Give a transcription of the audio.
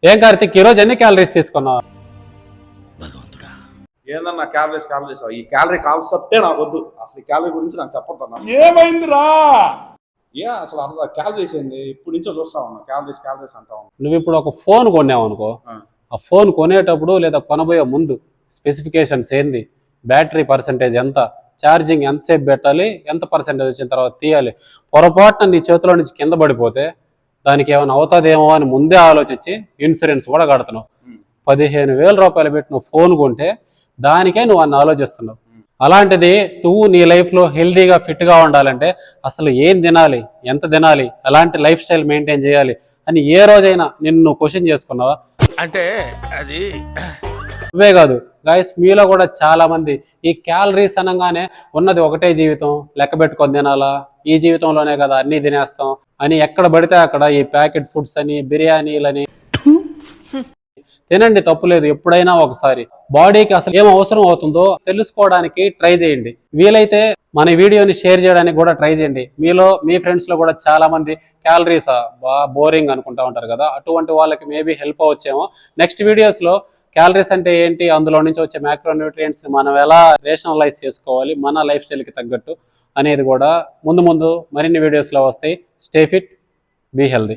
ఏం కార్తిక్ ఈ రోజు ఎన్ని క్యాలరీస్ తీసుకున్నావు? ఏందన్నా క్యాలరీస్ ఈ క్యాలరీ కాన్సెప్టే నాకు వద్దు. అసలు ఈ క్యాలరీ గురించి నాకు చెప్పొద్దన్నా. ఏమైందిరా? అసలు అర్థం క్యాలరీస్ ఏంది? ఇప్పుడు నుంచో చూస్తా ఉన్నా క్యాలరీస్ అంటా ఉన్నా. నువ్వు ఇప్పుడు ఒక ఫోన్ కొన్నావు అనుకో, ఆ ఫోన్ కొనేటప్పుడు లేదా కొనబోయే ముందు స్పెసిఫికేషన్స్ ఏంది, బ్యాటరీ పర్సెంటేజ్ ఎంత, ఛార్జింగ్ ఎంతసేపు పెట్టాలి, ఎంత పర్సెంటేజ్ వచ్చిన తర్వాత తీయాలి, పొరపాటున నీ చేతిలో నుంచి కింద పడిపోతే దానికి ఏమైనా అవుతుందేమో అని ముందే ఆలోచించి ఇన్సూరెన్స్ కూడా కడుతున్నావు. 15,000 రూపాయలు పెట్టి నువ్వు ఫోన్ కొంటే దానికే నువ్వు అన్ని ఆలోచిస్తున్నావు. అలాంటిది నువ్వు నీ లైఫ్లో హెల్దీగా ఫిట్గా ఉండాలంటే అసలు ఏం తినాలి, ఎంత తినాలి, ఎలాంటి లైఫ్ స్టైల్ మెయింటైన్ చేయాలి అని ఏ రోజైనా నిన్ను క్వశ్చన్ చేసుకున్నావా? అంటే అది ఇవే కాదు గాయస్, మీలో కూడా చాలా మంది ఈ క్యాలరీస్ అనగానే ఉన్నది ఒకటే జీవితం, లెక్క పెట్టుకొని తినాలా, ఈ జీవితంలోనే కదా అన్నీ తినేస్తాం అని ఎక్కడ పడితే అక్కడ ఈ ప్యాకెట్ ఫుడ్స్ అని, బిర్యానీలని తినండి, తప్పులేదు. ఎప్పుడైనా ఒకసారి బాడీకి అసలు ఏం అవసరం అవుతుందో తెలుసుకోవడానికి ట్రై చేయండి. వీలైతే మన వీడియోని షేర్ చేయడానికి కూడా ట్రై చేయండి. మీ ఫ్రెండ్స్ లో కూడా చాలా మంది క్యాలరీస్ బోరింగ్ అనుకుంటా ఉంటారు కదా, అటువంటి వాళ్ళకి మేబీ హెల్ప్ అవచ్చేమో. నెక్స్ట్ వీడియోస్ లో క్యాలరీస్ అంటే ఏంటి, అందులో నుంచి వచ్చే మ్యాక్రో న్యూట్రియంట్స్ మనం ఎలా రేషనలైజ్ చేసుకోవాలి మన లైఫ్ స్టైల్కి తగ్గట్టు అనేది కూడా ముందు మరిన్ని వీడియోస్లో వస్తాయి. Stay fit, be healthy.